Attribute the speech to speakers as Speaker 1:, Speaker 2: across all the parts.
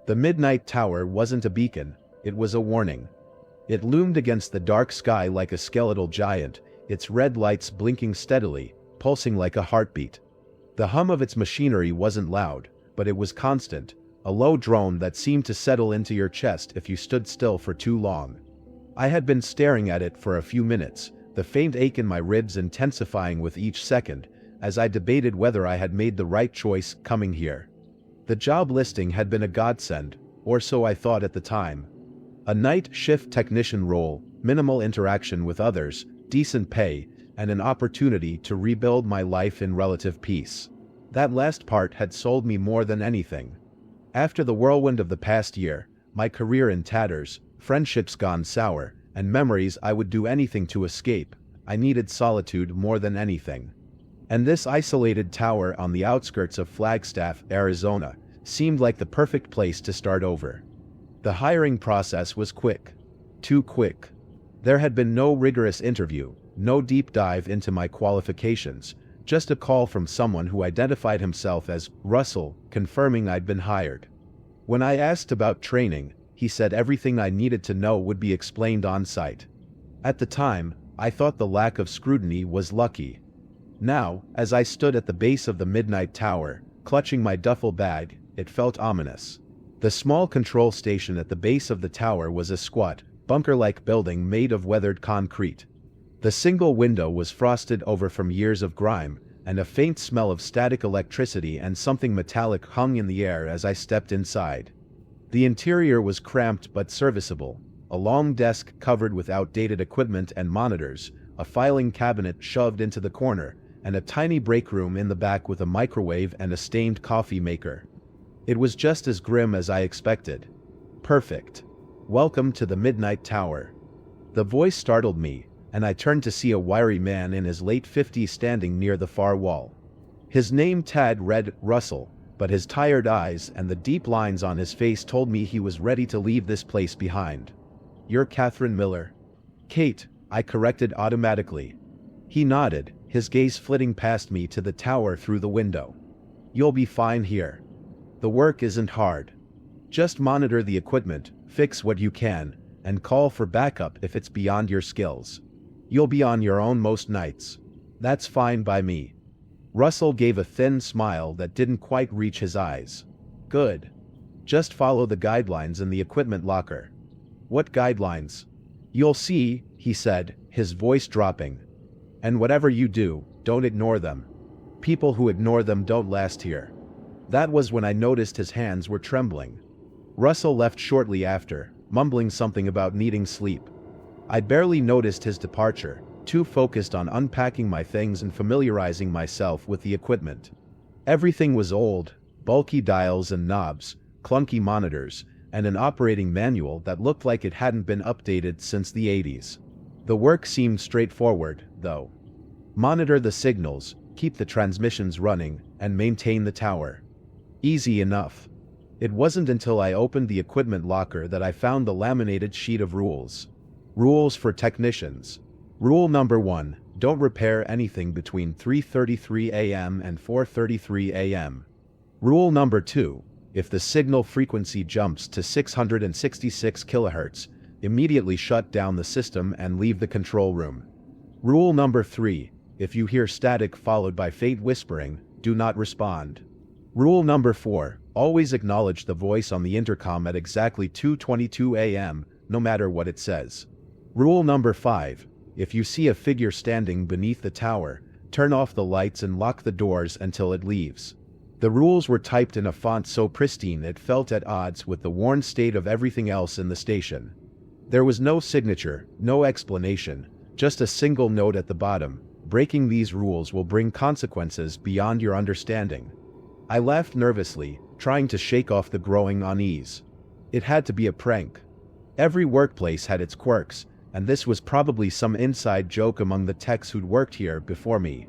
Speaker 1: The midnight tower wasn't a beacon, it was a warning. It loomed against the dark sky like a skeletal giant, its red lights blinking steadily, pulsing like a heartbeat. The hum of its machinery wasn't loud, but it was constant, a low drone that seemed to settle into your chest if you stood still for too long. I had been staring at it for a few minutes, the faint ache in my ribs intensifying with each second, as I debated whether I had made the right choice coming here. The job listing had been a godsend, or so I thought at the time. A night shift technician role, minimal interaction with others, decent pay, and an opportunity to rebuild my life in relative peace. That last part had sold me more than anything. After the whirlwind of the past year, my career in tatters, friendships gone sour, and memories I would do anything to escape, I needed solitude more than anything. And this isolated tower on the outskirts of Flagstaff, Arizona, seemed like the perfect place to start over. The hiring process was quick. Too quick. There had been no rigorous interview, no deep dive into my qualifications, just a call from someone who identified himself as Russell, confirming I'd been hired. When I asked about training, he said everything I needed to know would be explained on site. At the time, I thought the lack of scrutiny was lucky. Now, as I stood at the base of the midnight tower, clutching my duffel bag, it felt ominous. The small control station at the base of the tower was a squat, bunker-like building made of weathered concrete. The single window was frosted over from years of grime, and a faint smell of static electricity and something metallic hung in the air as I stepped inside. The interior was cramped but serviceable, a long desk covered with outdated equipment and monitors, a filing cabinet shoved into the corner, and a tiny break room in the back with a microwave and a steamed coffee maker. It was just as grim as I expected. Perfect. Welcome to the Midnight Tower. The voice startled me, and I turned to see a wiry man in his late 50s standing near the far wall. His name tag read Russell, but his tired eyes and the deep lines on his face told me he was ready to leave this place behind. "You're Catherine Miller." "Kate," I corrected automatically. He nodded, his gaze flitting past me to the tower through the window. "You'll be fine here. The work isn't hard. Just monitor the equipment, fix what you can, and call for backup if it's beyond your skills. You'll be on your own most nights. That's fine by me." Russell gave a thin smile that didn't quite reach his eyes. "Good. Just follow the guidelines in the equipment locker." "What guidelines?" "You'll see," he said, his voice dropping. "And whatever you do, don't ignore them. People who ignore them don't last here." That was when I noticed his hands were trembling. Russell left shortly after, mumbling something about needing sleep. I barely noticed his departure, too focused on unpacking my things and familiarizing myself with the equipment. Everything was old, bulky dials and knobs, clunky monitors, and an operating manual that looked like it hadn't been updated since the 80s. The work seemed straightforward, though. Monitor the signals, keep the transmissions running, and maintain the tower. Easy enough. It wasn't until I opened the equipment locker that I found the laminated sheet of rules. Rules for technicians. Rule number 1, don't repair anything between 3:33 a.m. and 4:33 a.m. Rule number 2, if the signal frequency jumps to 666 kHz, immediately shut down the system and leave the control room. Rule number 3, if you hear static followed by faint whispering, do not respond. Rule number 4, always acknowledge the voice on the intercom at exactly 2:22 a.m., no matter what it says. Rule number 5, if you see a figure standing beneath the tower, turn off the lights and lock the doors until it leaves. The rules were typed in a font so pristine it felt at odds with the worn state of everything else in the station. There was no signature, no explanation, just a single note at the bottom: breaking these rules will bring consequences beyond your understanding. I laughed nervously, trying to shake off the growing unease. It had to be a prank. Every workplace had its quirks, and this was probably some inside joke among the techs who'd worked here before me.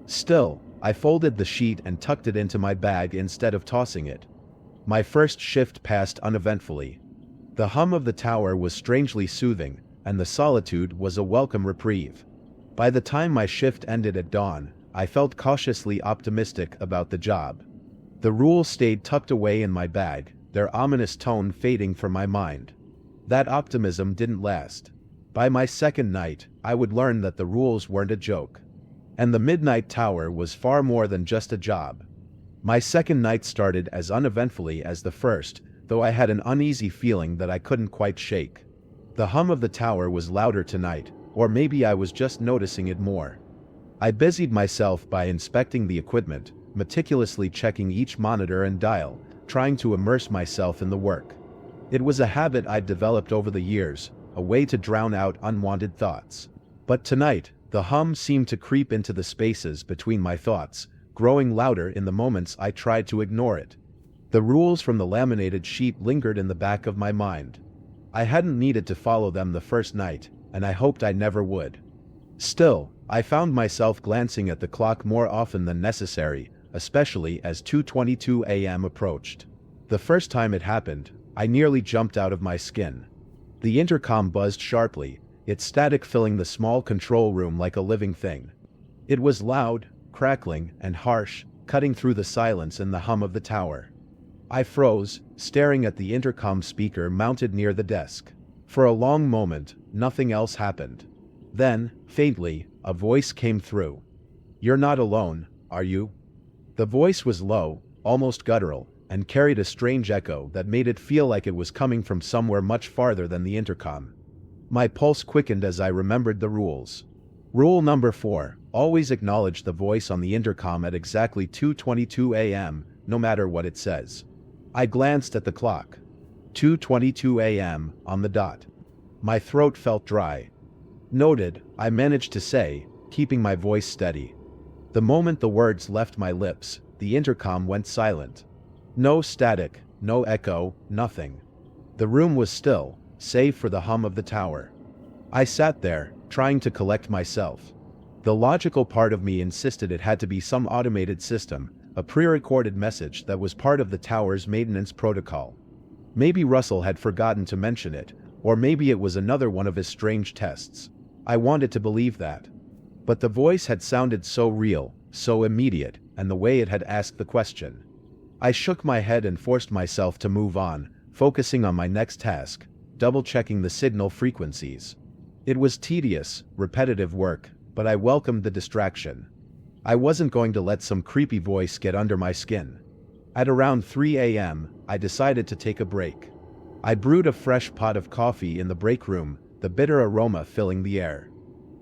Speaker 1: Still, I folded the sheet and tucked it into my bag instead of tossing it. My first shift passed uneventfully. The hum of the tower was strangely soothing, and the solitude was a welcome reprieve. By the time my shift ended at dawn, I felt cautiously optimistic about the job. The rules stayed tucked away in my bag, their ominous tone fading from my mind. That optimism didn't last. By my second night, I would learn that the rules weren't a joke. And the Midnight Tower was far more than just a job. My second night started as uneventfully as the first, though I had an uneasy feeling that I couldn't quite shake. The hum of the tower was louder tonight, or maybe I was just noticing it more. I busied myself by inspecting the equipment, meticulously checking each monitor and dial, trying to immerse myself in the work. It was a habit I'd developed over the years, a way to drown out unwanted thoughts. But tonight, the hum seemed to creep into the spaces between my thoughts, growing louder in the moments I tried to ignore it. The rules from the laminated sheet lingered in the back of my mind. I hadn't needed to follow them the first night, and I hoped I never would. Still, I found myself glancing at the clock more often than necessary, especially as 2:22 a.m. approached. The first time it happened, I nearly jumped out of my skin. The intercom buzzed sharply, its static filling the small control room like a living thing. It was loud, crackling, and harsh, cutting through the silence and the hum of the tower. I froze, staring at the intercom speaker mounted near the desk. For a long moment, nothing else happened. Then, faintly, a voice came through. "You're not alone, are you?" The voice was low, almost guttural, and carried a strange echo that made it feel like it was coming from somewhere much farther than the intercom. My pulse quickened as I remembered the rules. Rule number 4, always acknowledge the voice on the intercom at exactly 2:22 a.m., no matter what it says. I glanced at the clock. 2:22 a.m. on the dot. My throat felt dry. "Noted," I managed to say, keeping my voice steady. The moment the words left my lips, the intercom went silent. No static, no echo, nothing. The room was still, save for the hum of the tower. I sat there, trying to collect myself. The logical part of me insisted it had to be some automated system, a pre-recorded message that was part of the tower's maintenance protocol. Maybe Russell had forgotten to mention it, or maybe it was another one of his strange tests. I wanted to believe that. But the voice had sounded so real, so immediate, and the way it had asked the question. I shook my head and forced myself to move on, focusing on my next task, double-checking the signal frequencies. It was tedious, repetitive work, but I welcomed the distraction. I wasn't going to let some creepy voice get under my skin. At around 3 a.m., I decided to take a break. I brewed a fresh pot of coffee in the break room, the bitter aroma filling the air.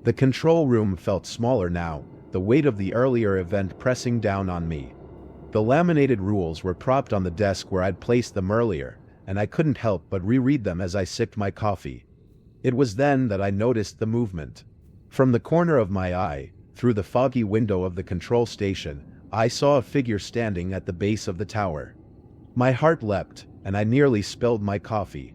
Speaker 1: The control room felt smaller now, the weight of the earlier event pressing down on me. The laminated rules were propped on the desk where I'd placed them earlier, and I couldn't help but reread them as I sipped my coffee. It was then that I noticed the movement. From the corner of my eye, through the foggy window of the control station, I saw a figure standing at the base of the tower. My heart leapt, and I nearly spilled my coffee.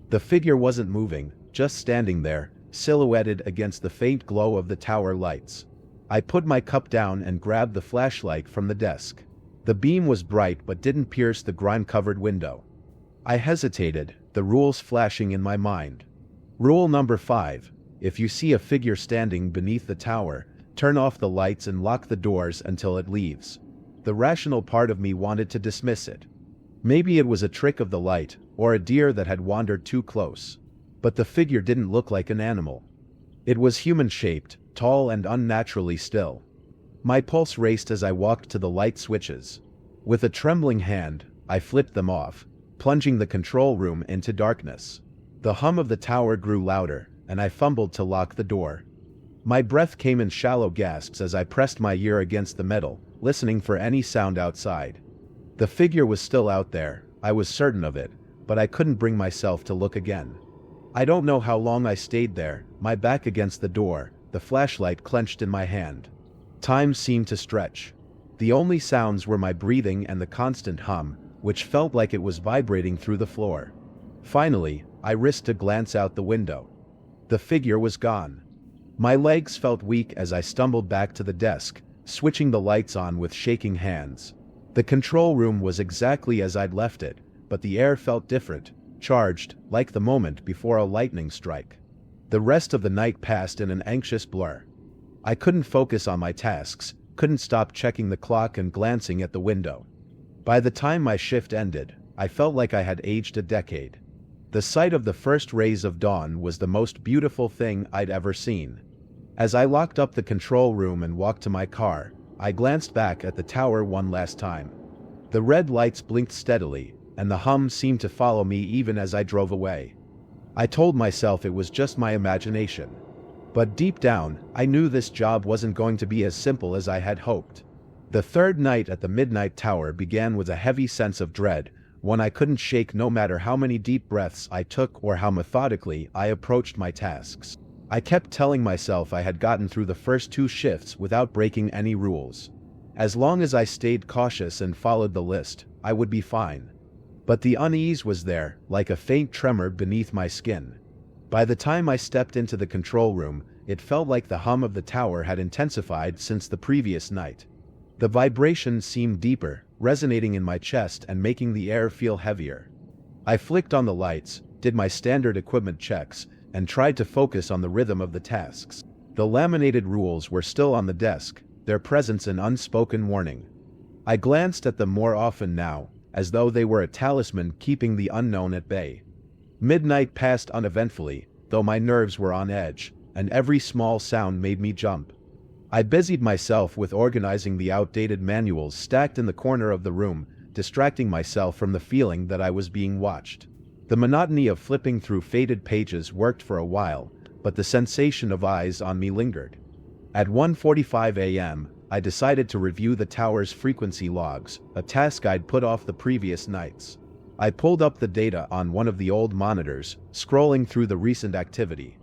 Speaker 1: The figure wasn't moving, just standing there, silhouetted against the faint glow of the tower lights. I put my cup down and grabbed the flashlight from the desk. The beam was bright but didn't pierce the grime-covered window. I hesitated, the rules flashing in my mind. Rule number 5, if you see a figure standing beneath the tower, turn off the lights and lock the doors until it leaves. The rational part of me wanted to dismiss it. Maybe it was a trick of the light, or a deer that had wandered too close. But the figure didn't look like an animal. It was human-shaped, tall and unnaturally still. My pulse raced as I walked to the light switches. With a trembling hand, I flipped them off, plunging the control room into darkness. The hum of the tower grew louder, and I fumbled to lock the door. My breath came in shallow gasps as I pressed my ear against the metal, listening for any sound outside. The figure was still out there, I was certain of it, but I couldn't bring myself to look again. I don't know how long I stayed there, my back against the door, the flashlight clenched in my hand. Time seemed to stretch. The only sounds were my breathing and the constant hum, which felt like it was vibrating through the floor. Finally, I risked a glance out the window. The figure was gone. My legs felt weak as I stumbled back to the desk, switching the lights on with shaking hands. The control room was exactly as I'd left it, but the air felt different, charged, like the moment before a lightning strike. The rest of the night passed in an anxious blur. I couldn't focus on my tasks, couldn't stop checking the clock and glancing at the window. By the time my shift ended, I felt like I had aged a decade. The sight of the first rays of dawn was the most beautiful thing I'd ever seen. As I locked up the control room and walked to my car, I glanced back at the tower one last time. The red lights blinked steadily, and the hum seemed to follow me even as I drove away. I told myself it was just my imagination. But deep down, I knew this job wasn't going to be as simple as I had hoped. The third night at the Midnight Tower began with a heavy sense of dread, one I couldn't shake no matter how many deep breaths I took or how methodically I approached my tasks. I kept telling myself I had gotten through the first 2 shifts without breaking any rules. As long as I stayed cautious and followed the list, I would be fine. But the unease was there, like a faint tremor beneath my skin. By the time I stepped into the control room, it felt like the hum of the tower had intensified since the previous night. The vibration seemed deeper, resonating in my chest and making the air feel heavier. I flicked on the lights, did my standard equipment checks, and tried to focus on the rhythm of the tasks. The laminated rules were still on the desk, their presence an unspoken warning. I glanced at them more often now, as though they were a talisman keeping the unknown at bay. Midnight passed uneventfully, though my nerves were on edge, and every small sound made me jump. I busied myself with organizing the outdated manuals stacked in the corner of the room, distracting myself from the feeling that I was being watched. The monotony of flipping through faded pages worked for a while, but the sensation of eyes on me lingered. At 1:45 a.m., I decided to review the tower's frequency logs, a task I'd put off the previous nights. I pulled up the data on one of the old monitors, scrolling through the recent activity.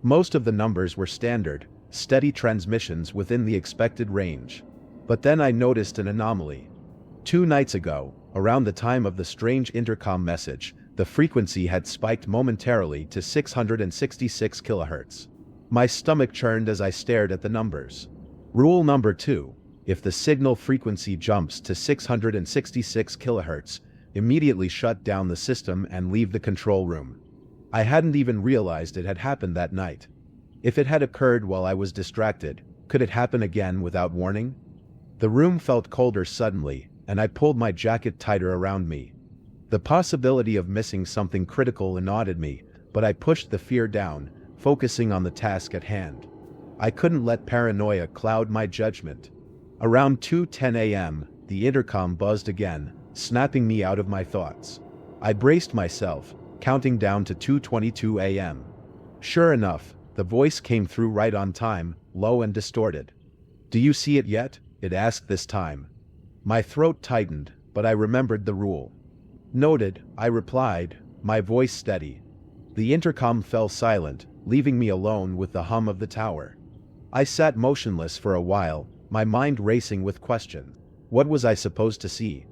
Speaker 1: Most of the numbers were standard, steady transmissions within the expected range. But then I noticed an anomaly. 2 nights ago, around the time of the strange intercom message, the frequency had spiked momentarily to 666 kHz. My stomach churned as I stared at the numbers. Rule number 2. If the signal frequency jumps to 666 kHz, immediately shut down the system and leave the control room. I hadn't even realized it had happened that night. If it had occurred while I was distracted, could it happen again without warning? The room felt colder suddenly, and I pulled my jacket tighter around me. The possibility of missing something critical annoyed me, but I pushed the fear down, focusing on the task at hand. I couldn't let paranoia cloud my judgment. Around 2:10 a.m., the intercom buzzed again, snapping me out of my thoughts. I braced myself, counting down to 2:22 a.m. Sure enough, the voice came through right on time, low and distorted. "Do you see it yet?" it asked this time. My throat tightened, but I remembered the rule. "Noted," I replied, my voice steady. The intercom fell silent, leaving me alone with the hum of the tower. I sat motionless for a while, my mind racing with questions. What was I supposed to see?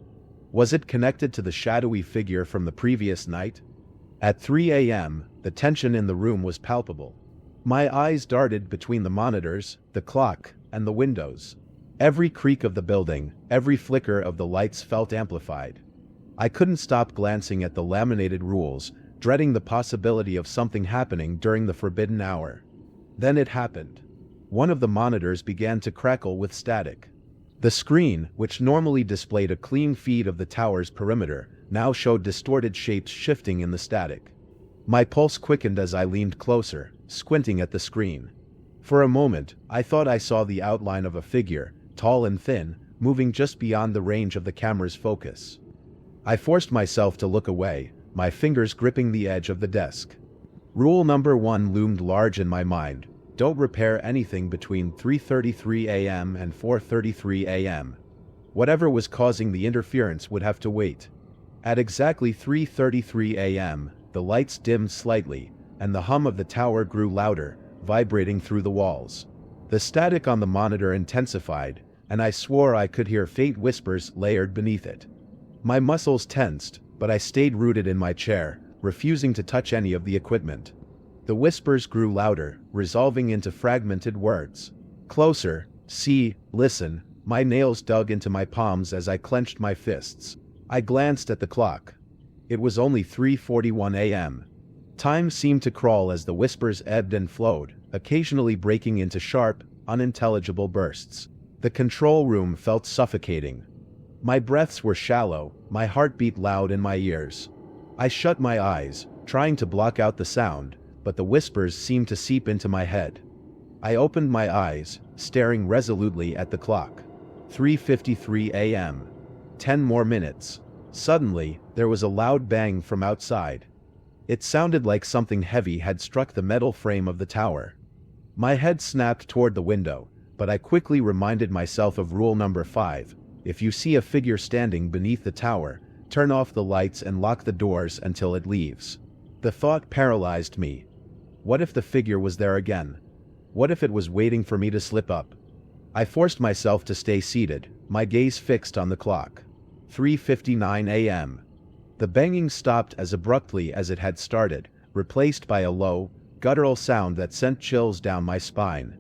Speaker 1: Was it connected to the shadowy figure from the previous night? At 3 a.m., the tension in the room was palpable. My eyes darted between the monitors, the clock, and the windows. Every creak of the building, every flicker of the lights felt amplified. I couldn't stop glancing at the laminated rules, dreading the possibility of something happening during the forbidden hour. Then it happened. One of the monitors began to crackle with static. The screen, which normally displayed a clean feed of the tower's perimeter, now showed distorted shapes shifting in the static. My pulse quickened as I leaned closer, squinting at the screen. For a moment, I thought I saw the outline of a figure, tall and thin, moving just beyond the range of the camera's focus. I forced myself to look away, my fingers gripping the edge of the desk. Rule number 1 loomed large in my mind. Don't repair anything between 3:33 a.m. and 4:33 a.m. Whatever was causing the interference would have to wait. At exactly 3:33 a.m., the lights dimmed slightly, and the hum of the tower grew louder, vibrating through the walls. The static on the monitor intensified, and I swore I could hear faint whispers layered beneath it. My muscles tensed, but I stayed rooted in my chair, refusing to touch any of the equipment. The whispers grew louder, resolving into fragmented words. Closer, see, listen. My nails dug into my palms as I clenched my fists. I glanced at the clock. It was only 3:41 a.m. Time seemed to crawl as the whispers ebbed and flowed, occasionally breaking into sharp, unintelligible bursts. The control room felt suffocating. My breaths were shallow, my heart beat loud in my ears. I shut my eyes, trying to block out the sound, but the whispers seemed to seep into my head. I opened my eyes, staring resolutely at the clock. 3:53 a.m. 10 more minutes. Suddenly, there was a loud bang from outside. It sounded like something heavy had struck the metal frame of the tower. My head snapped toward the window, but I quickly reminded myself of rule number 5. If you see a figure standing beneath the tower, turn off the lights and lock the doors until it leaves. The thought paralyzed me. What if the figure was there again? What if it was waiting for me to slip up? I forced myself to stay seated, my gaze fixed on the clock. 3:59 a.m. The banging stopped as abruptly as it had started, replaced by a low, guttural sound that sent chills down my spine.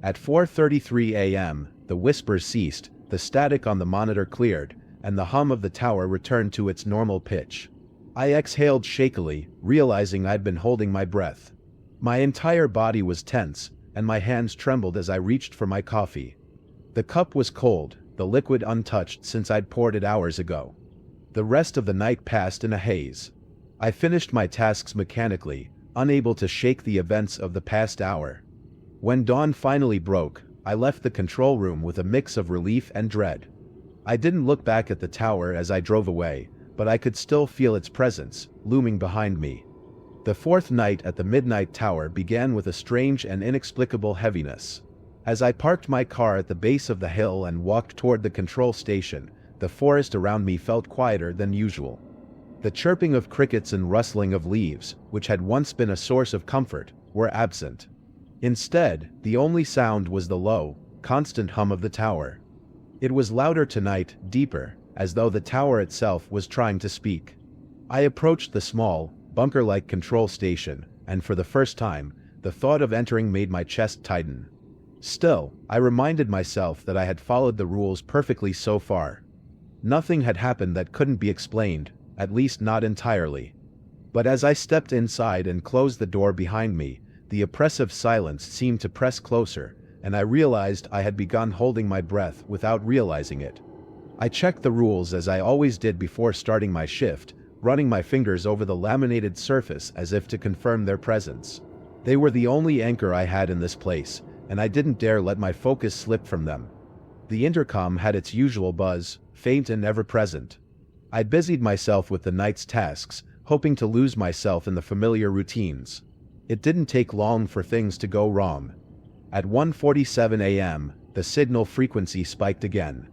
Speaker 1: At 4:33 a.m., the whispers ceased, the static on the monitor cleared, and the hum of the tower returned to its normal pitch. I exhaled shakily, realizing I'd been holding my breath. My entire body was tense, and my hands trembled as I reached for my coffee. The cup was cold, the liquid untouched since I'd poured it hours ago. The rest of the night passed in a haze. I finished my tasks mechanically, unable to shake the events of the past hour. When dawn finally broke, I left the control room with a mix of relief and dread. I didn't look back at the tower as I drove away, but I could still feel its presence, looming behind me. The fourth night at the Midnight Tower began with a strange and inexplicable heaviness. As I parked my car at the base of the hill and walked toward the control station, the forest around me felt quieter than usual. The chirping of crickets and rustling of leaves, which had once been a source of comfort, were absent. Instead, the only sound was the low, constant hum of the tower. It was louder tonight, deeper, as though the tower itself was trying to speak. I approached the small, bunker-like control station, and for the first time, the thought of entering made my chest tighten. Still, I reminded myself that I had followed the rules perfectly so far. Nothing had happened that couldn't be explained, at least not entirely. But as I stepped inside and closed the door behind me, the oppressive silence seemed to press closer, and I realized I had begun holding my breath without realizing it. I checked the rules as I always did before starting my shift, running my fingers over the laminated surface as if to confirm their presence. They were the only anchor I had in this place, and I didn't dare let my focus slip from them. The intercom had its usual buzz, faint and ever-present. I busied myself with the night's tasks, hoping to lose myself in the familiar routines. It didn't take long for things to go wrong. At 1:47 a.m., the signal frequency spiked again.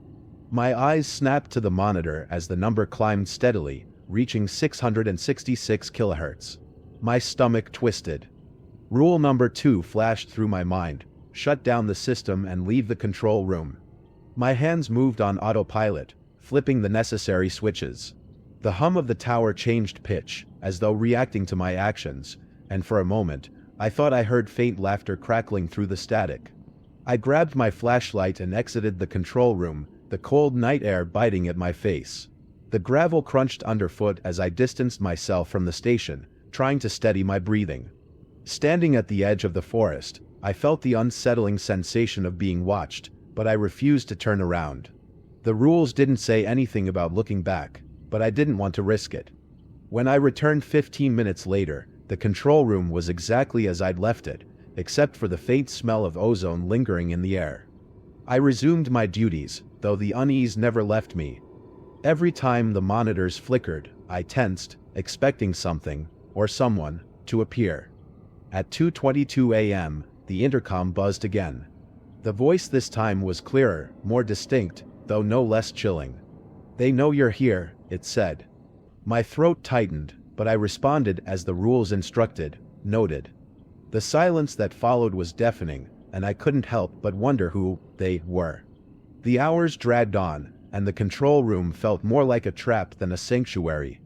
Speaker 1: My eyes snapped to the monitor as the number climbed steadily, reaching 666 kHz. My stomach twisted. Rule number 2 flashed through my mind: shut down the system and leave the control room. My hands moved on autopilot, flipping the necessary switches. The hum of the tower changed pitch, as though reacting to my actions, and for a moment, I thought I heard faint laughter crackling through the static. I grabbed my flashlight and exited the control room, the cold night air biting at my face. The gravel crunched underfoot as I distanced myself from the station, trying to steady my breathing. Standing at the edge of the forest, I felt the unsettling sensation of being watched, but I refused to turn around. The rules didn't say anything about looking back, but I didn't want to risk it. When I returned 15 minutes later, the control room was exactly as I'd left it, except for the faint smell of ozone lingering in the air. I resumed my duties, though the unease never left me. Every time the monitors flickered, I tensed, expecting something, or someone, to appear. At 2:22 a.m., the intercom buzzed again. The voice this time was clearer, more distinct, though no less chilling. "They know you're here," it said. My throat tightened, but I responded as the rules instructed: noted. The silence that followed was deafening, and I couldn't help but wonder who they were. The hours dragged on, and the control room felt more like a trap than a sanctuary.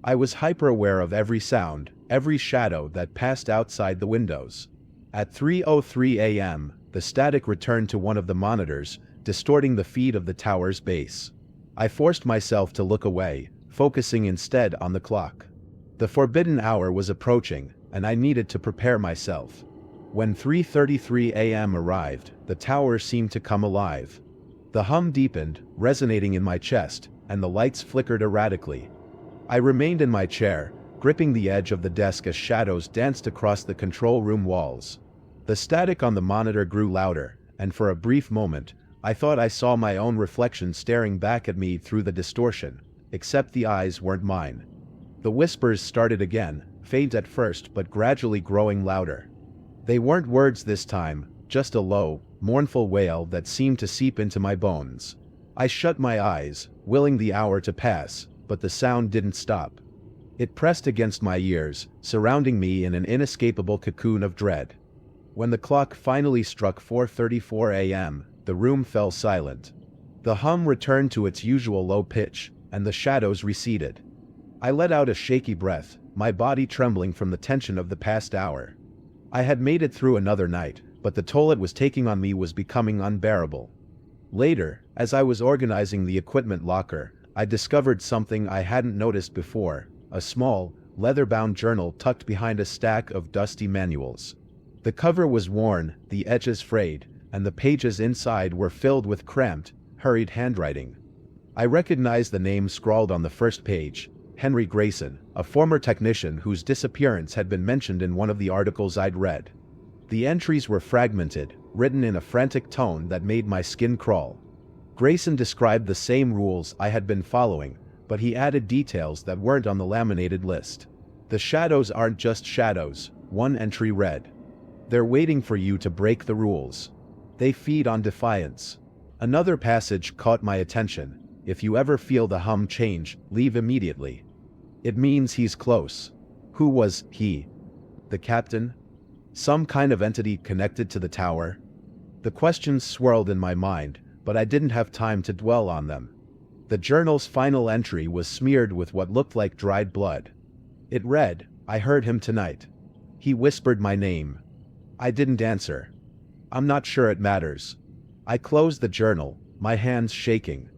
Speaker 1: I was hyper-aware of every sound, every shadow that passed outside the windows. At 3:03 a.m., the static returned to one of the monitors, distorting the feed of the tower's base. I forced myself to look away, focusing instead on the clock. The forbidden hour was approaching, and I needed to prepare myself. When 3:33 a.m. arrived, the tower seemed to come alive. The hum deepened, resonating in my chest, and the lights flickered erratically. I remained in my chair, gripping the edge of the desk as shadows danced across the control room walls. The static on the monitor grew louder, and for a brief moment, I thought I saw my own reflection staring back at me through the distortion, except the eyes weren't mine. The whispers started again, faint at first but gradually growing louder. They weren't words this time, just a low, mournful wail that seemed to seep into my bones. I shut my eyes, willing the hour to pass, but the sound didn't stop. It pressed against my ears, surrounding me in an inescapable cocoon of dread. When the clock finally struck 4:34 a.m., the room fell silent. The hum returned to its usual low pitch, and the shadows receded. I let out a shaky breath, my body trembling from the tension of the past hour. I had made it through another night, but the toll it was taking on me was becoming unbearable. Later, as I was organizing the equipment locker, I discovered something I hadn't noticed before: a small, leather-bound journal tucked behind a stack of dusty manuals. The cover was worn, the edges frayed, and the pages inside were filled with cramped, hurried handwriting. I recognized the name scrawled on the first page: Henry Grayson, a former technician whose disappearance had been mentioned in one of the articles I'd read. The entries were fragmented, written in a frantic tone that made my skin crawl. Grayson described the same rules I had been following, but he added details that weren't on the laminated list. "The shadows aren't just shadows," one entry read. "They're waiting for you to break the rules. They feed on defiance." Another passage caught my attention: "If you ever feel the hum change, leave immediately. It means he's close." Who was he? The captain? Some kind of entity connected to the tower? The questions swirled in my mind, but I didn't have time to dwell on them. The journal's final entry was smeared with what looked like dried blood. It read, "I heard him tonight. He whispered my name." I didn't answer. I'm not sure it matters. I closed the journal, my hands shaking.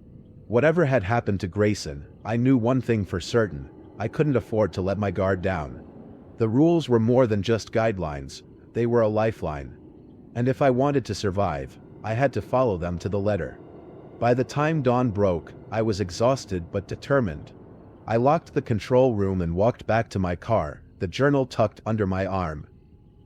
Speaker 1: Whatever had happened to Grayson, I knew one thing for certain: I couldn't afford to let my guard down. The rules were more than just guidelines, they were a lifeline. And if I wanted to survive, I had to follow them to the letter. By the time dawn broke, I was exhausted but determined. I locked the control room and walked back to my car, the journal tucked under my arm.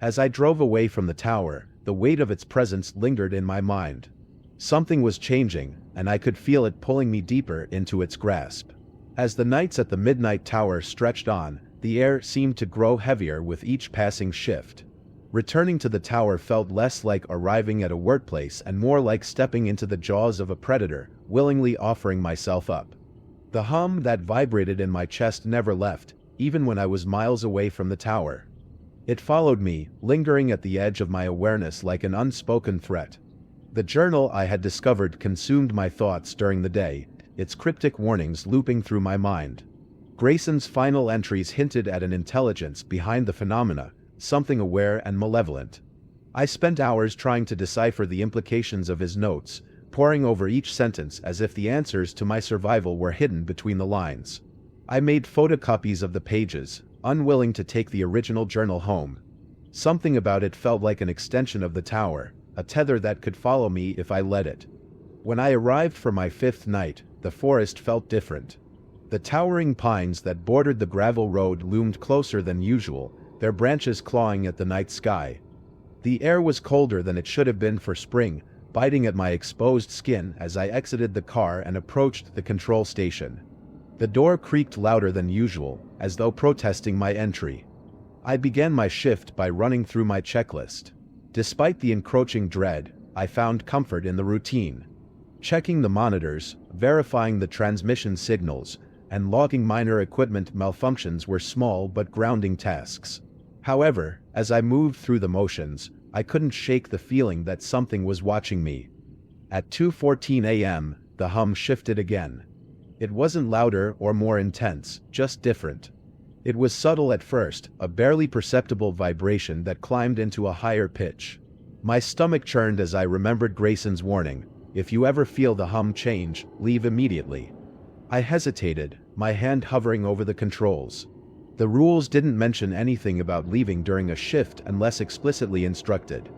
Speaker 1: As I drove away from the tower, the weight of its presence lingered in my mind. Something was changing, and I could feel it pulling me deeper into its grasp. As the nights at the Midnight Tower stretched on, the air seemed to grow heavier with each passing shift. Returning to the tower felt less like arriving at a workplace and more like stepping into the jaws of a predator, willingly offering myself up. The hum that vibrated in my chest never left, even when I was miles away from the tower. It followed me, lingering at the edge of my awareness like an unspoken threat. The journal I had discovered consumed my thoughts during the day, its cryptic warnings looping through my mind. Grayson's final entries hinted at an intelligence behind the phenomena, something aware and malevolent. I spent hours trying to decipher the implications of his notes, poring over each sentence as if the answers to my survival were hidden between the lines. I made photocopies of the pages, unwilling to take the original journal home. Something about it felt like an extension of the tower, a tether that could follow me if I let it. When I arrived for my fifth night, the forest felt different. The towering pines that bordered the gravel road loomed closer than usual, their branches clawing at the night sky. The air was colder than it should have been for spring, biting at my exposed skin as I exited the car and approached the control station. The door creaked louder than usual, as though protesting my entry. I began my shift by running through my checklist. Despite the encroaching dread, I found comfort in the routine. Checking the monitors, verifying the transmission signals, and logging minor equipment malfunctions were small but grounding tasks. However, as I moved through the motions, I couldn't shake the feeling that something was watching me. At 2:14 a.m., the hum shifted again. It wasn't louder or more intense, just different. It was subtle at first, a barely perceptible vibration that climbed into a higher pitch. My stomach churned as I remembered Grayson's warning: "If you ever feel the hum change, leave immediately." I hesitated, my hand hovering over the controls. The rules didn't mention anything about leaving during a shift unless explicitly instructed.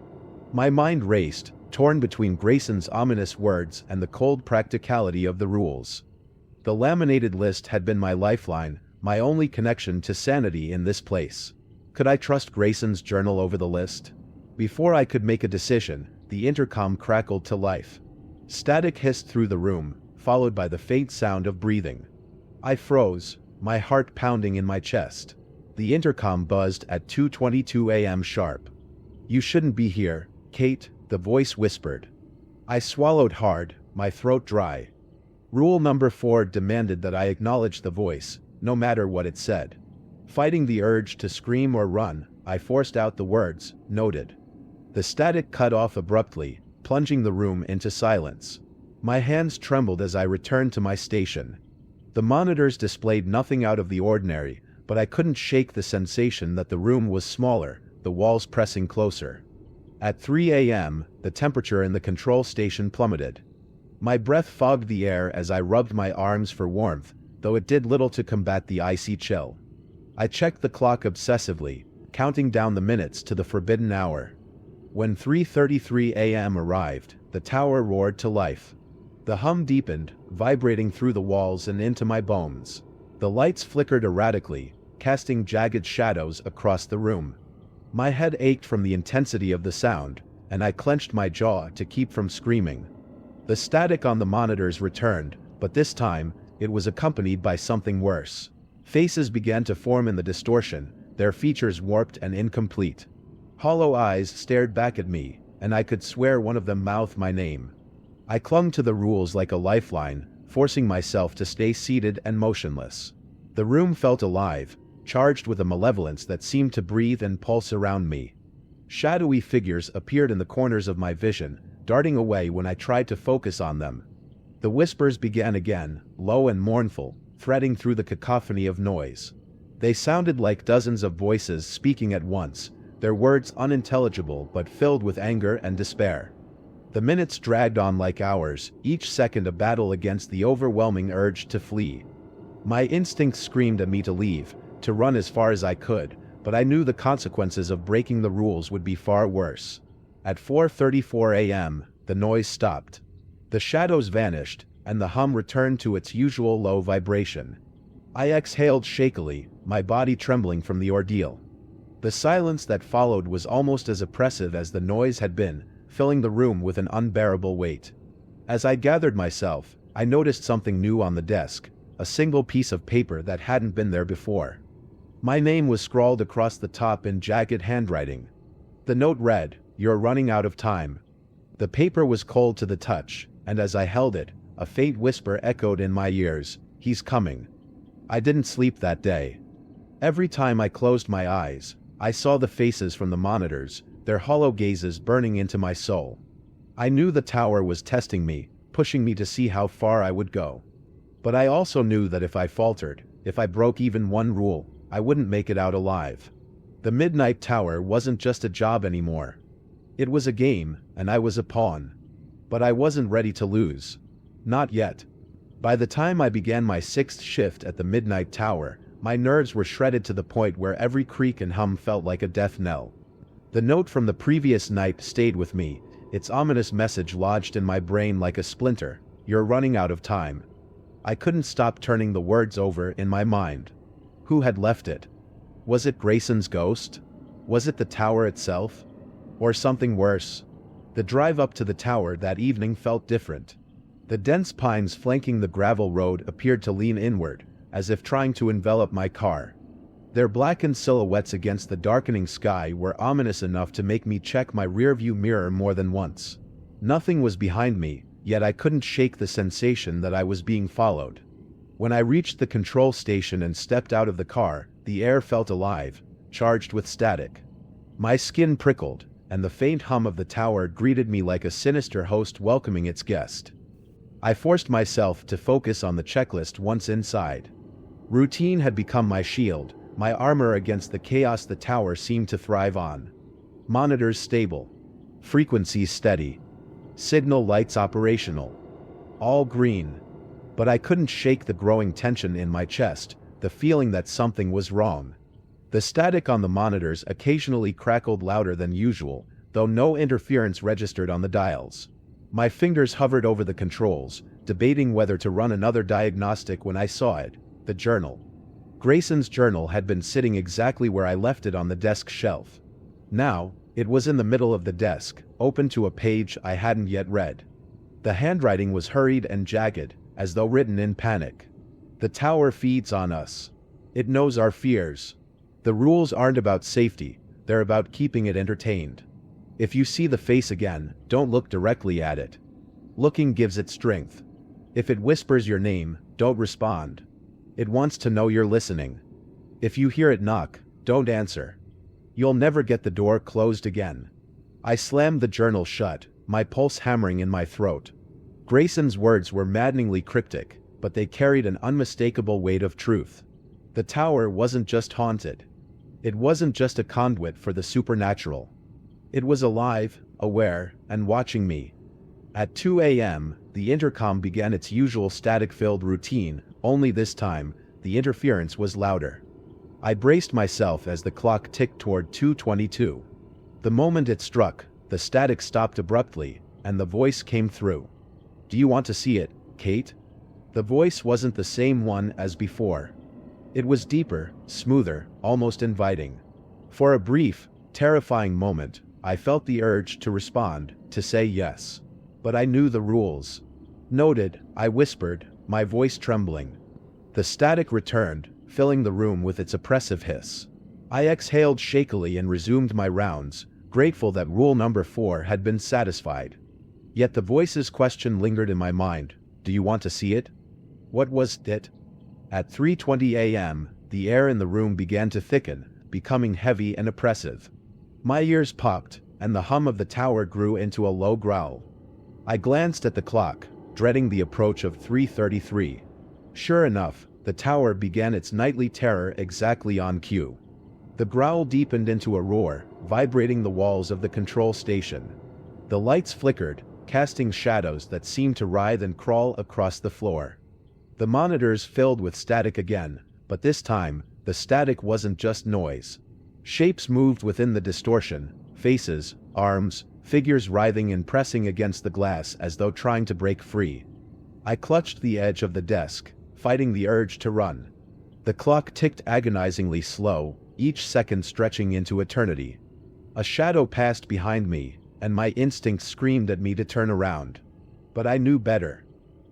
Speaker 1: My mind raced, torn between Grayson's ominous words and the cold practicality of the rules. The laminated list had been my lifeline, my only connection to sanity in this place. Could I trust Grayson's journal over the list? Before I could make a decision, the intercom crackled to life. Static hissed through the room, followed by the faint sound of breathing. I froze, my heart pounding in my chest. The intercom buzzed at 2:22 a.m. sharp. "You shouldn't be here, Kate," the voice whispered. I swallowed hard, my throat dry. Rule number 4 demanded that I acknowledge the voice, no matter what it said. Fighting the urge to scream or run, I forced out the words, "Noted." The static cut off abruptly, plunging the room into silence. My hands trembled as I returned to my station. The monitors displayed nothing out of the ordinary, but I couldn't shake the sensation that the room was smaller, the walls pressing closer. At 3 a.m., the temperature in the control station plummeted. My breath fogged the air as I rubbed my arms for warmth, though it did little to combat the icy chill. I checked the clock obsessively, counting down the minutes to the forbidden hour. When 3:33 a.m. arrived, the tower roared to life. The hum deepened, vibrating through the walls and into my bones. The lights flickered erratically, casting jagged shadows across the room. My head ached from the intensity of the sound, and I clenched my jaw to keep from screaming. The static on the monitors returned, but this time, it was accompanied by something worse. Faces began to form in the distortion, their features warped and incomplete. Hollow eyes stared back at me, and I could swear one of them mouthed my name. I clung to the rules like a lifeline, forcing myself to stay seated and motionless. The room felt alive, charged with a malevolence that seemed to breathe and pulse around me. Shadowy figures appeared in the corners of my vision, darting away when I tried to focus on them. The whispers began again, low and mournful, threading through the cacophony of noise. They sounded like dozens of voices speaking at once, their words unintelligible but filled with anger and despair. The minutes dragged on like hours, each second a battle against the overwhelming urge to flee. My instincts screamed at me to leave, to run as far as I could, but I knew the consequences of breaking the rules would be far worse. At 4:34 a.m., the noise stopped. The shadows vanished, and the hum returned to its usual low vibration. I exhaled shakily, my body trembling from the ordeal. The silence that followed was almost as oppressive as the noise had been, filling the room with an unbearable weight. As I gathered myself, I noticed something new on the desk, a single piece of paper that hadn't been there before. My name was scrawled across the top in jagged handwriting. The note read, "You're running out of time." The paper was cold to the touch, and as I held it, a faint whisper echoed in my ears, "He's coming." I didn't sleep that day. Every time I closed my eyes, I saw the faces from the monitors, their hollow gazes burning into my soul. I knew the tower was testing me, pushing me to see how far I would go. But I also knew that if I faltered, if I broke even one rule, I wouldn't make it out alive. The Midnight Tower wasn't just a job anymore. It was a game, and I was a pawn. But I wasn't ready to lose. Not yet. By the time I began my 6th shift at the Midnight Tower, my nerves were shredded to the point where every creak and hum felt like a death knell. The note from the previous night stayed with me, its ominous message lodged in my brain like a splinter, "You're running out of time." I couldn't stop turning the words over in my mind. Who had left it? Was it Grayson's ghost? Was it the tower itself? Or something worse? The drive up to the tower that evening felt different. The dense pines flanking the gravel road appeared to lean inward, as if trying to envelop my car. Their blackened silhouettes against the darkening sky were ominous enough to make me check my rearview mirror more than once. Nothing was behind me, yet I couldn't shake the sensation that I was being followed. When I reached the control station and stepped out of the car, the air felt alive, charged with static. My skin prickled, and the faint hum of the tower greeted me like a sinister host welcoming its guest. I forced myself to focus on the checklist once inside. Routine had become my shield, my armor against the chaos the tower seemed to thrive on. Monitors stable. Frequencies steady. Signal lights operational. All green. But I couldn't shake the growing tension in my chest, the feeling that something was wrong. The static on the monitors occasionally crackled louder than usual, though no interference registered on the dials. My fingers hovered over the controls, debating whether to run another diagnostic when I saw it, the journal. Grayson's journal had been sitting exactly where I left it on the desk shelf. Now, it was in the middle of the desk, open to a page I hadn't yet read. The handwriting was hurried and jagged, as though written in panic. The tower feeds on us. It knows our fears. The rules aren't about safety, they're about keeping it entertained. If you see the face again, don't look directly at it. Looking gives it strength. If it whispers your name, don't respond. It wants to know you're listening. If you hear it knock, don't answer. You'll never get the door closed again. I slammed the journal shut, my pulse hammering in my throat. Grayson's words were maddeningly cryptic, but they carried an unmistakable weight of truth. The tower wasn't just haunted. It wasn't just a conduit for the supernatural. It was alive, aware, and watching me. At 2 a.m., the intercom began its usual static-filled routine, only this time, the interference was louder. I braced myself as the clock ticked toward 2:22. The moment it struck, the static stopped abruptly, and the voice came through. "Do you want to see it, Kate?" The voice wasn't the same one as before. It was deeper, smoother, almost inviting. For a brief, terrifying moment, I felt the urge to respond, to say yes. But I knew the rules. "Noted," I whispered, my voice trembling. The static returned, filling the room with its oppressive hiss. I exhaled shakily and resumed my rounds, grateful that rule number 4 had been satisfied. Yet the voice's question lingered in my mind. "Do you want to see it?" What was it? At 3:20 a.m., the air in the room began to thicken, becoming heavy and oppressive. My ears popped, and the hum of the tower grew into a low growl. I glanced at the clock, dreading the approach of 3:33. Sure enough, the tower began its nightly terror exactly on cue. The growl deepened into a roar, vibrating the walls of the control station. The lights flickered, casting shadows that seemed to writhe and crawl across the floor. The monitors filled with static again, but this time, the static wasn't just noise. Shapes moved within the distortion, faces, arms, figures writhing and pressing against the glass as though trying to break free. I clutched the edge of the desk, fighting the urge to run. The clock ticked agonizingly slow, each second stretching into eternity. A shadow passed behind me, and my instinct screamed at me to turn around. But I knew better.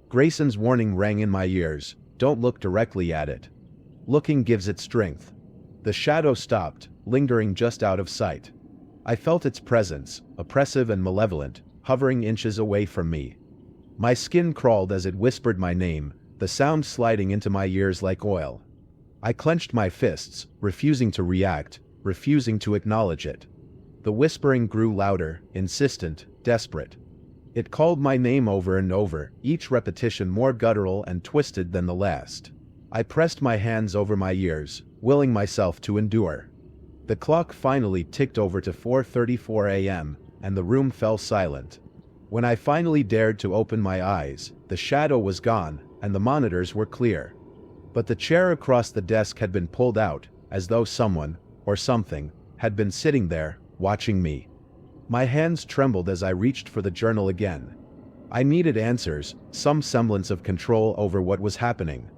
Speaker 1: Grayson's warning rang in my ears, "Don't look directly at it. Looking gives it strength." The shadow stopped, lingering just out of sight. I felt its presence, oppressive and malevolent, hovering inches away from me. My skin crawled as it whispered my name, the sound sliding into my ears like oil. I clenched my fists, refusing to react, refusing to acknowledge it. The whispering grew louder, insistent, desperate. It called my name over and over, each repetition more guttural and twisted than the last. I pressed my hands over my ears, willing myself to endure. The clock finally ticked over to 4:34 a.m., and the room fell silent. When I finally dared to open my eyes, the shadow was gone, and the monitors were clear. But the chair across the desk had been pulled out, as though someone, or something, had been sitting there, watching me. My hands trembled as I reached for the journal again. I needed answers, some semblance of control over what was happening.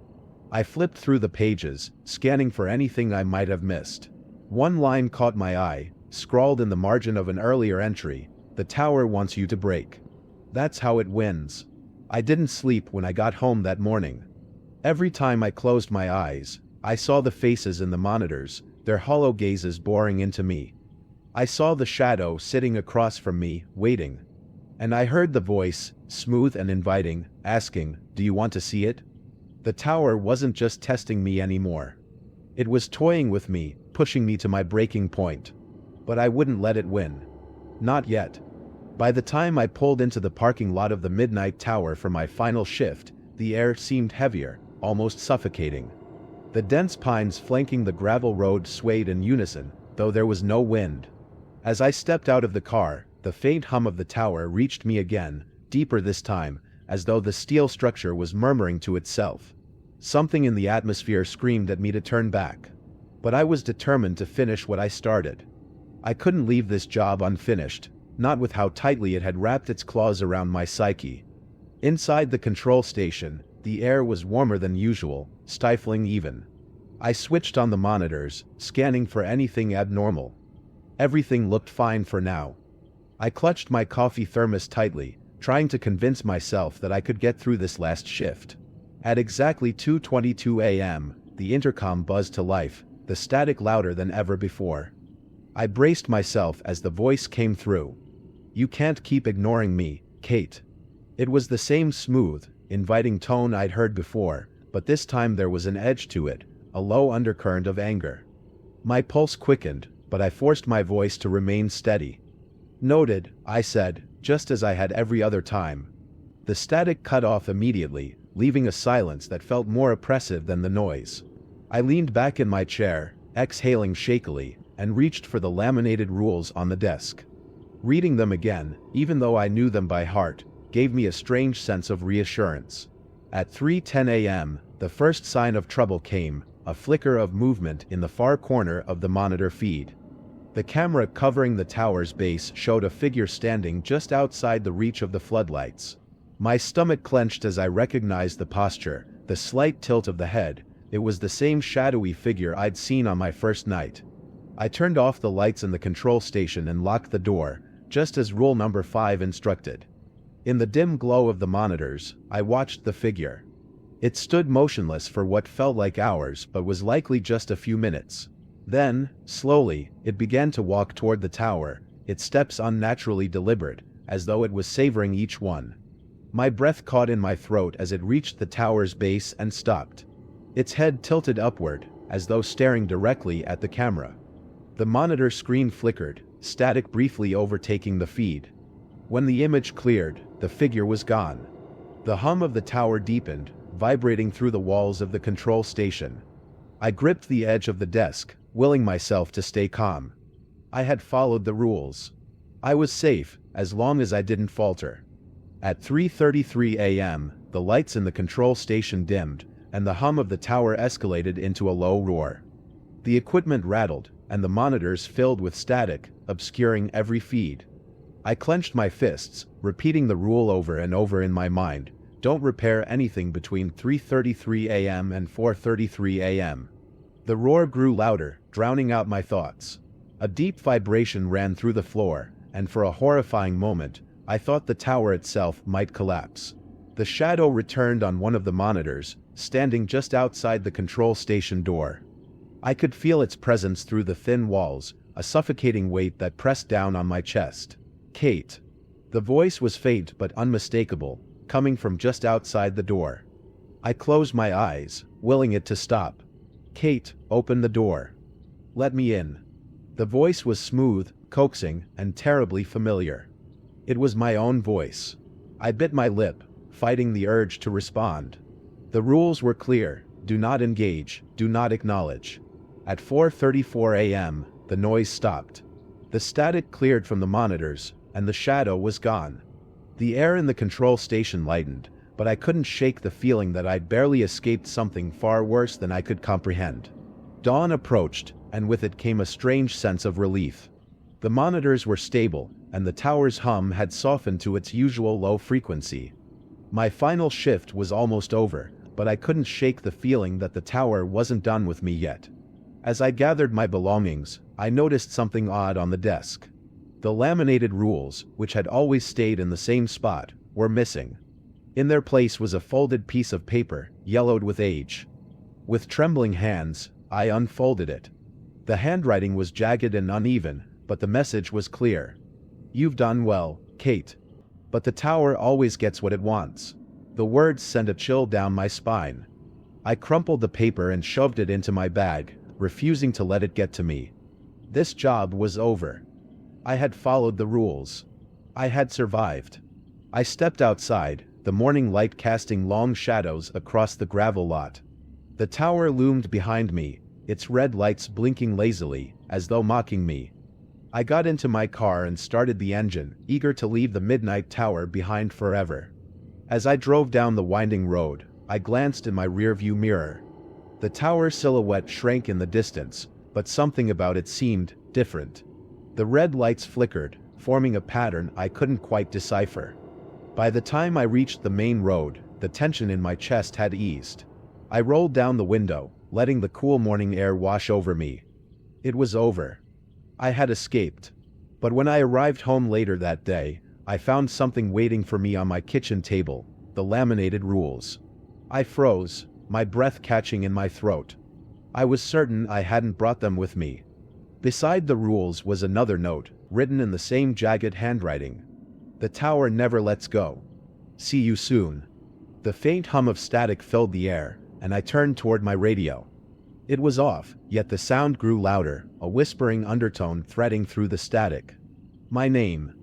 Speaker 1: I flipped through the pages, scanning for anything I might have missed. One line caught my eye, scrawled in the margin of an earlier entry: "The tower wants you to break. That's how it wins." I didn't sleep when I got home that morning. Every time I closed my eyes, I saw the faces in the monitors, their hollow gazes boring into me. I saw the shadow sitting across from me, waiting. And I heard the voice, smooth and inviting, asking, "Do you want to see it?" The tower wasn't just testing me anymore. It was toying with me, pushing me to my breaking point. But I wouldn't let it win. Not yet. By the time I pulled into the parking lot of the Midnight Tower for my final shift, the air seemed heavier, almost suffocating. The dense pines flanking the gravel road swayed in unison, though there was no wind. As I stepped out of the car, the faint hum of the tower reached me again, deeper this time, as though the steel structure was murmuring to itself. Something in the atmosphere screamed at me to turn back. But I was determined to finish what I started. I couldn't leave this job unfinished, not with how tightly it had wrapped its claws around my psyche. Inside the control station, the air was warmer than usual, stifling even. I switched on the monitors, scanning for anything abnormal. Everything looked fine for now. I clutched my coffee thermos tightly, trying to convince myself that I could get through this last shift. At exactly 2:22 a.m., the intercom buzzed to life, the static louder than ever before. I braced myself as the voice came through. "You can't keep ignoring me, Kate." It was the same smooth, inviting tone I'd heard before, but this time there was an edge to it, a low undercurrent of anger. My pulse quickened, but I forced my voice to remain steady. "Noted," I said, just as I had every other time. The static cut off immediately, leaving a silence that felt more oppressive than the noise. I leaned back in my chair, exhaling shakily, and reached for the laminated rules on the desk. Reading them again, even though I knew them by heart, gave me a strange sense of reassurance. At 3:10 a.m., the first sign of trouble came, a flicker of movement in the far corner of the monitor feed. The camera covering the tower's base showed a figure standing just outside the reach of the floodlights. My stomach clenched as I recognized the posture, the slight tilt of the head. It was the same shadowy figure I'd seen on my first night. I turned off the lights in the control station and locked the door, just as rule number 5 instructed. In the dim glow of the monitors, I watched the figure. It stood motionless for what felt like hours but was likely just a few minutes. Then, slowly, it began to walk toward the tower, its steps unnaturally deliberate, as though it was savoring each one. My breath caught in my throat as it reached the tower's base and stopped. Its head tilted upward, as though staring directly at the camera. The monitor screen flickered, static briefly overtaking the feed. When the image cleared, the figure was gone. The hum of the tower deepened, vibrating through the walls of the control station. I gripped the edge of the desk, willing myself to stay calm. I had followed the rules. I was safe, as long as I didn't falter. At 3:33 a.m., the lights in the control station dimmed, and the hum of the tower escalated into a low roar. The equipment rattled, and the monitors filled with static, obscuring every feed. I clenched my fists, repeating the rule over and over in my mind: don't repair anything between 3:33 a.m. and 4:33 a.m. The roar grew louder, drowning out my thoughts. A deep vibration ran through the floor, and for a horrifying moment, I thought the tower itself might collapse. The shadow returned on one of the monitors, standing just outside the control station door. I could feel its presence through the thin walls, a suffocating weight that pressed down on my chest. "Kate." The voice was faint but unmistakable, coming from just outside the door. I closed my eyes, willing it to stop. "Kate, open the door. Let me in." The voice was smooth, coaxing, and terribly familiar. It was my own voice. I bit my lip, fighting the urge to respond. The rules were clear: do not engage, do not acknowledge. At 4:34 a.m., the noise stopped. The static cleared from the monitors, and the shadow was gone. The air in the control station lightened, but I couldn't shake the feeling that I'd barely escaped something far worse than I could comprehend. Dawn approached, and with it came a strange sense of relief. The monitors were stable, and the tower's hum had softened to its usual low frequency. My final shift was almost over, but I couldn't shake the feeling that the tower wasn't done with me yet. As I gathered my belongings, I noticed something odd on the desk. The laminated rules, which had always stayed in the same spot, were missing. In their place was a folded piece of paper, yellowed with age. With trembling hands, I unfolded it. The handwriting was jagged and uneven, but the message was clear. "You've done well, Kate. But the tower always gets what it wants." The words sent a chill down my spine. I crumpled the paper and shoved it into my bag, refusing to let it get to me. This job was over. I had followed the rules. I had survived. I stepped outside, the morning light casting long shadows across the gravel lot. The tower loomed behind me, its red lights blinking lazily, as though mocking me. I got into my car and started the engine, eager to leave the midnight tower behind forever. As I drove down the winding road, I glanced in my rearview mirror. The tower silhouette shrank in the distance, but something about it seemed different. The red lights flickered, forming a pattern I couldn't quite decipher. By the time I reached the main road, the tension in my chest had eased. I rolled down the window, letting the cool morning air wash over me. It was over. I had escaped. But when I arrived home later that day, I found something waiting for me on my kitchen table, the laminated rules. I froze, my breath catching in my throat. I was certain I hadn't brought them with me. Beside the rules was another note, written in the same jagged handwriting. The tower never lets go. See you soon. The faint hum of static filled the air, and I turned toward my radio. It was off, yet the sound grew louder, a whispering undertone threading through the static. My name,